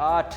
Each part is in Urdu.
8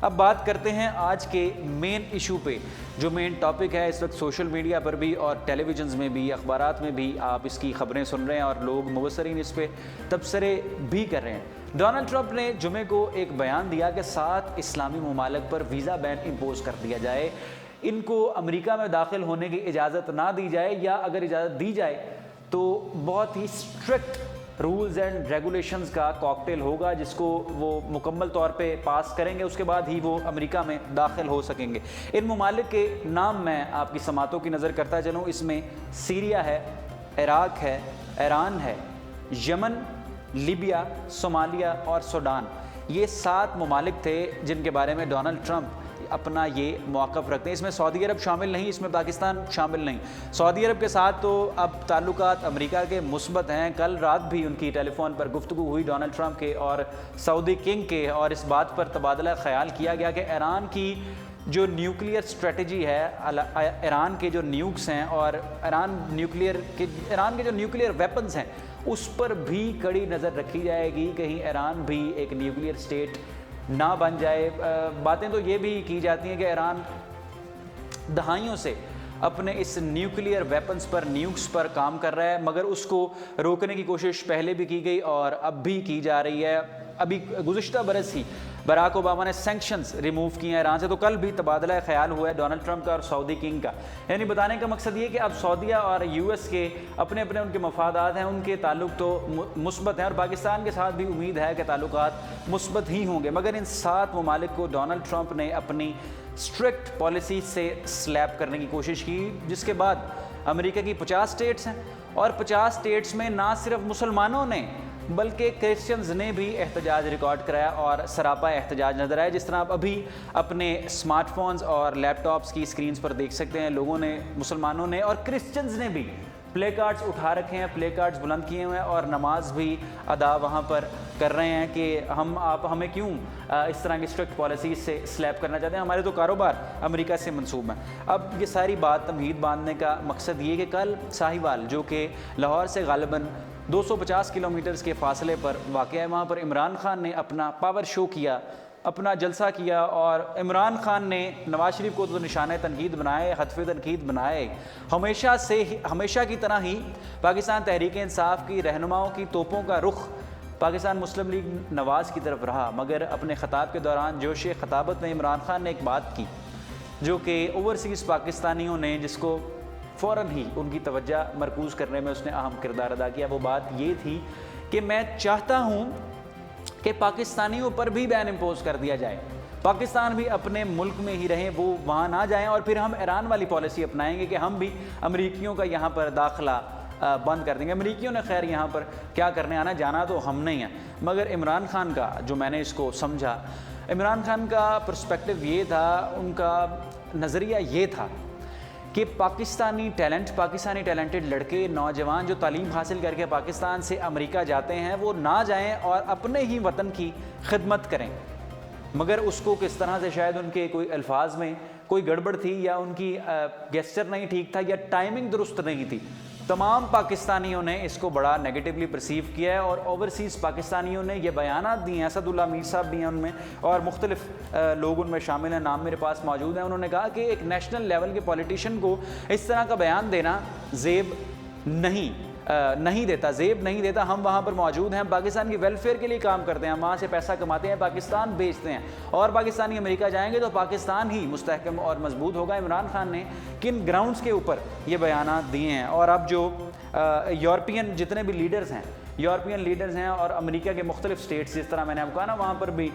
اب بات کرتے ہیں آج کے مین ایشو پہ، جو مین ٹاپک ہے اس وقت سوشل میڈیا پر بھی اور ٹیلی ویژنز میں بھی، اخبارات میں بھی آپ اس کی خبریں سن رہے ہیں اور لوگ مبصرین اس پہ تبصرے بھی کر رہے ہیں۔ ڈونلڈ ٹرمپ نے جمعے کو ایک بیان دیا کہ 7 اسلامی ممالک پر ویزا بین امپوز کر دیا جائے، ان کو امریکہ میں داخل ہونے کی اجازت نہ دی جائے، یا اگر اجازت دی جائے تو بہت ہی اسٹرکٹ رولز اینڈ ریگولیشنز کا کاکٹیل ہوگا جس کو وہ مکمل طور پہ پاس کریں گے، اس کے بعد ہی وہ امریکہ میں داخل ہو سکیں گے۔ ان ممالک کے نام میں آپ کی سماعتوں کی نظر کرتا چلوں، اس میں سیریا ہے، عراق ہے، ایران ہے، یمن، لیبیا، صومالیہ اور سوڈان۔ یہ 7 ممالک تھے جن کے بارے میں ڈونلڈ ٹرمپ اپنا یہ موقف رکھتے ہیں۔ اس میں سعودی عرب شامل نہیں، اس میں پاکستان شامل نہیں۔ سعودی عرب کے ساتھ تو اب تعلقات امریکہ کے مثبت ہیں، کل رات بھی ان کی ٹیلی فون پر گفتگو ہوئی ڈونلڈ ٹرمپ کے اور سعودی کنگ کے، اور اس بات پر تبادلہ خیال کیا گیا کہ ایران کی جو نیوکلیئر اسٹریٹجی ہے، ایران کے جو نیوکس ہیں اور ایران کے جو نیوکلیئر ویپنز ہیں اس پر بھی کڑی نظر رکھی جائے گی، کہیں ایران بھی ایک نیوکلیئر اسٹیٹ نہ بن جائے۔ باتیں تو یہ بھی کی جاتی ہیں کہ ایران دہائیوں سے اپنے اس نیوکلیئر ویپنز پر، نیوکس پر کام کر رہا ہے، مگر اس کو روکنے کی کوشش پہلے بھی کی گئی اور اب بھی کی جا رہی ہے۔ ابھی گزشتہ برس ہی براک اوباما نے سینکشنز ریموو کیے ہیں ایران سے، تو کل بھی تبادلہ خیال ہوا ہے ڈونلڈ ٹرمپ کا اور سعودی کنگ کا۔ یعنی بتانے کا مقصد یہ کہ اب سعودیہ اور یو ایس کے اپنے ان کے مفادات ہیں، ان کے تعلق تو مثبت ہیں، اور پاکستان کے ساتھ بھی امید ہے کہ تعلقات مثبت ہی ہوں گے، مگر ان 7 ممالک کو ڈونلڈ ٹرمپ نے اپنی اسٹرکٹ پالیسی سے سلیپ کرنے کی کوشش کی، جس کے بعد امریکہ کی 50 اسٹیٹس ہیں، اور 50 اسٹیٹس میں نہ صرف مسلمانوں نے بلکہ کرسچنز نے بھی احتجاج ریکارڈ کرایا اور سراپا احتجاج نظر آیا، جس طرح آپ ابھی اپنے اسمارٹ فونز اور لیپ ٹاپس کی اسکرینز پر دیکھ سکتے ہیں۔ لوگوں نے، مسلمانوں نے اور کرسچنز نے بھی پلے کارڈز اٹھا رکھے ہیں، پلے کارڈز بلند کیے ہوئے ہیں اور نماز بھی ادا وہاں پر کر رہے ہیں کہ آپ ہمیں کیوں اس طرح کی اسٹرکٹ پالیسیز سے سلیپ کرنا چاہتے ہیں، ہمارے تو کاروبار امریکہ سے منسوب ہیں۔ اب یہ ساری بات تمہید باندھنے کا مقصد یہ کہ کل ساہیوال، جو کہ لاہور سے غالباً 250 کلومیٹرز کے فاصلے پر واقع ہے، وہاں پر عمران خان نے اپنا پاور شو کیا، اپنا جلسہ کیا، اور عمران خان نے نواز شریف کو تو نشانہ تنقید بنائے، ہدف تنقید بنائے۔ ہمیشہ کی طرح ہی پاکستان تحریک انصاف کی رہنماؤں کی توپوں کا رخ پاکستان مسلم لیگ نواز کی طرف رہا، مگر اپنے خطاب کے دوران جوش خطابت میں عمران خان نے ایک بات کی جو کہ اوورسیز پاکستانیوں نے، جس کو فوراً ہی ان کی توجہ مرکوز کرنے میں اس نے اہم کردار ادا کیا۔ وہ بات یہ تھی کہ میں چاہتا ہوں کہ پاکستانیوں پر بھی بین امپوز کر دیا جائے، پاکستان بھی اپنے ملک میں ہی رہیں، وہ وہاں نہ جائیں، اور پھر ہم ایران والی پالیسی اپنائیں گے کہ ہم بھی امریکیوں کا یہاں پر داخلہ بند کر دیں گے۔ امریکیوں نے خیر یہاں پر کیا کرنے آنا، جانا تو ہم نہیں ہیں، مگر عمران خان کا جو میں نے اس کو سمجھا، عمران خان کا پرسپیکٹو یہ تھا، ان کا نظریہ یہ تھا کہ پاکستانی ٹیلنٹڈ لڑکے، نوجوان جو تعلیم حاصل کر کے پاکستان سے امریکہ جاتے ہیں، وہ نہ جائیں اور اپنے ہی وطن کی خدمت کریں، مگر اس کو کس طرح سے شاید ان کے کوئی الفاظ میں کوئی گڑبڑ تھی، یا ان کی گیسچر نہیں ٹھیک تھا، یا ٹائمنگ درست نہیں تھی۔ تمام پاکستانیوں نے اس کو بڑا نیگیٹولی پرسیو کیا ہے، اور اوورسیز پاکستانیوں نے یہ بیانات دیے ہیں، اسد اللہ میر صاحب بھی ہیں ان میں، اور مختلف لوگ ان میں شامل ہیں، نام میرے پاس موجود ہیں۔ انہوں نے کہا کہ ایک نیشنل لیول کے پولیٹیشین کو اس طرح کا بیان دینا زیب نہیں دیتا۔ ہم وہاں پر موجود ہیں، پاکستان کی ویلفیئر کے لیے کام کرتے ہیں، ہم وہاں سے پیسہ کماتے ہیں، پاکستان بیچتے ہیں، اور پاکستانی امریکہ جائیں گے تو پاکستان ہی مستحکم اور مضبوط ہوگا۔ عمران خان نے کن گراؤنڈز کے اوپر یہ بیانات دیے ہیں، اور اب جو یورپین جتنے بھی لیڈرز ہیں اور امریکہ کے مختلف اسٹیٹس، جس طرح میں نے آپ کہا نا، وہاں پر بھی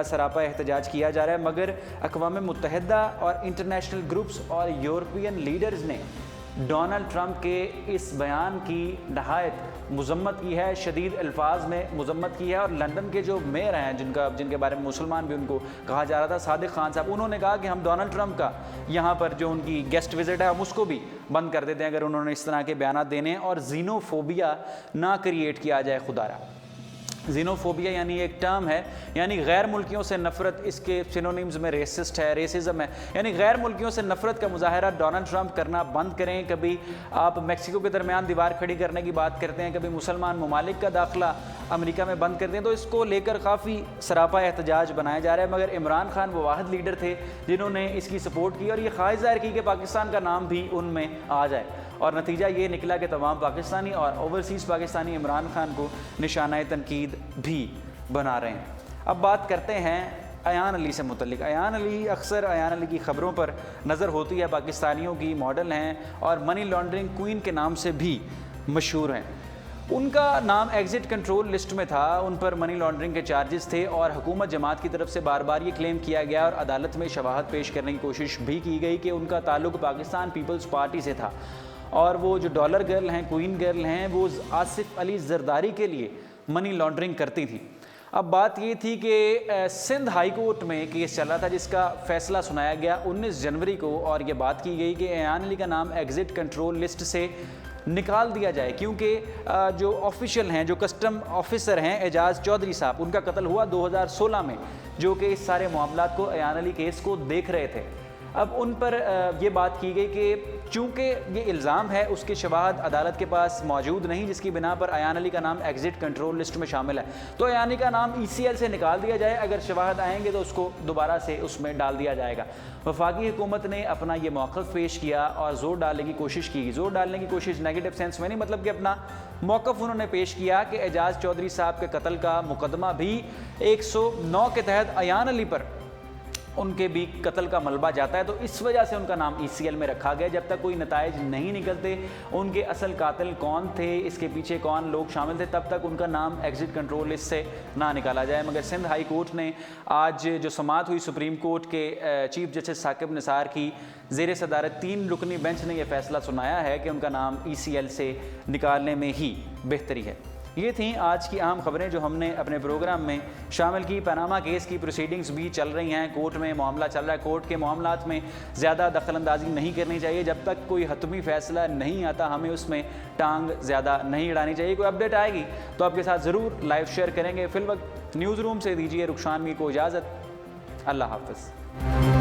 سراپا احتجاج کیا جا رہا ہے، مگر اقوام متحدہ اور انٹرنیشنل گروپس اور یورپین لیڈرز نے ڈونلڈ ٹرمپ کے اس بیان کی نہایت مذمت کی ہے، شدید الفاظ میں مذمت کی ہے، اور لندن کے جو میئر ہیں جن کے بارے میں مسلمان بھی ان کو کہا جا رہا تھا، صادق خان صاحب، انہوں نے کہا کہ ہم ڈونلڈ ٹرمپ کا یہاں پر جو ان کی گیسٹ وزٹ ہے ہم اس کو بھی بند کر دیتے ہیں اگر انہوں نے اس طرح کے بیانات دینے ہیں، اور زینوفوبیا نہ کریٹ کیا جائے خدا را۔ زینوفوبیا یعنی ایک ٹرم ہے، یعنی غیر ملکیوں سے نفرت، اس کے سینونیمز میں ریسسٹ ہے، ریسزم ہے، یعنی غیر ملکیوں سے نفرت کا مظاہرہ ڈونلڈ ٹرمپ کرنا بند کریں۔ کبھی آپ میکسیکو کے درمیان دیوار کھڑی کرنے کی بات کرتے ہیں، کبھی مسلمان ممالک کا داخلہ امریکہ میں بند کرتے ہیں، تو اس کو لے کر کافی سراپا احتجاج بنایا جا رہا ہے، مگر عمران خان وہ واحد لیڈر تھے جنہوں نے اس کی سپورٹ کی اور یہ خواہش ظاہر کی کہ پاکستان کا نام بھی ان میں آ جائے، اور نتیجہ یہ نکلا کہ تمام پاکستانی اور اوورسیز پاکستانی عمران خان کو نشانہ تنقید بھی بنا رہے ہیں۔ اب بات کرتے ہیں ایان علی سے متعلق۔ ایان علی، اکثر ایان علی کی خبروں پر نظر ہوتی ہے، پاکستانیوں کی ماڈل ہیں اور منی لانڈرنگ کوئین کے نام سے بھی مشہور ہیں۔ ان کا نام ایگزٹ کنٹرول لسٹ میں تھا، ان پر منی لانڈرنگ کے چارجز تھے اور حکومت جماعت کی طرف سے بار بار یہ کلیم کیا گیا اور عدالت میں شواہد پیش کرنے کی کوشش بھی کی گئی کہ ان کا تعلق پاکستان پیپلز پارٹی سے تھا، اور وہ جو ڈالر گرل ہیں، کوئین گرل ہیں، وہ آصف علی زرداری کے لیے منی لانڈرنگ کرتی تھی۔ اب بات یہ تھی کہ سندھ ہائی کورٹ میں کیس چل رہا تھا جس کا فیصلہ سنایا گیا 19 جنوری کو، اور یہ بات کی گئی کہ ایان علی کا نام ایگزٹ کنٹرول لسٹ سے نکال دیا جائے، کیونکہ جو آفیشل ہیں، جو کسٹم آفیسر ہیں اعجاز چودھری صاحب، ان کا قتل ہوا 2016 میں، جو کہ اس سارے معاملات کو ایان علی کیس کو دیکھ رہے تھے۔ اب ان پر یہ بات کی گئی کہ چونکہ یہ الزام ہے، اس کے شواہد عدالت کے پاس موجود نہیں، جس کی بنا پر ایان علی کا نام ایگزٹ کنٹرول لسٹ میں شامل ہے، تو ایان علی کا نام ECL سے نکال دیا جائے، اگر شواہد آئیں گے تو اس کو دوبارہ سے اس میں ڈال دیا جائے گا۔ وفاقی حکومت نے اپنا یہ موقف پیش کیا اور زور ڈالنے کی کوشش کی، زور ڈالنے کی کوشش نیگیٹو سینس میں نہیں، مطلب کہ اپنا موقف انہوں نے پیش کیا کہ اعجاز چودھری صاحب کے قتل کا مقدمہ بھی 109 کے تحت ایان علی پر ان کے بھی قتل کا ملبہ جاتا ہے، تو اس وجہ سے ان کا نام ECL میں رکھا گیا۔ جب تک کوئی نتائج نہیں نکلتے ان کے اصل قاتل کون تھے، اس کے پیچھے کون لوگ شامل تھے، تب تک ان کا نام ایگزٹ کنٹرول لسٹ سے نہ نکالا جائے۔ مگر سندھ ہائی کورٹ نے آج جو سماعت ہوئی سپریم کورٹ کے چیف جسٹس ثاقب نثار کی زیر صدارت 3 رکنی بینچ نے یہ فیصلہ سنایا ہے کہ ان کا نام ECL سے نکالنے میں ہی بہتری ہے۔ یہ تھیں آج کی اہم خبریں جو ہم نے اپنے پروگرام میں شامل کی۔ پاناما کیس کی پروسیڈنگز بھی چل رہی ہیں، کورٹ میں معاملہ چل رہا ہے، کورٹ کے معاملات میں زیادہ دخل اندازی نہیں کرنی چاہیے، جب تک کوئی حتمی فیصلہ نہیں آتا ہمیں اس میں ٹانگ زیادہ نہیں اڑانی چاہیے۔ کوئی اپڈیٹ آئے گی تو آپ کے ساتھ ضرور لائیو شیئر کریں گے۔ فی الوقت نیوز روم سے دیجیے رخشان میر کو اجازت، اللہ حافظ۔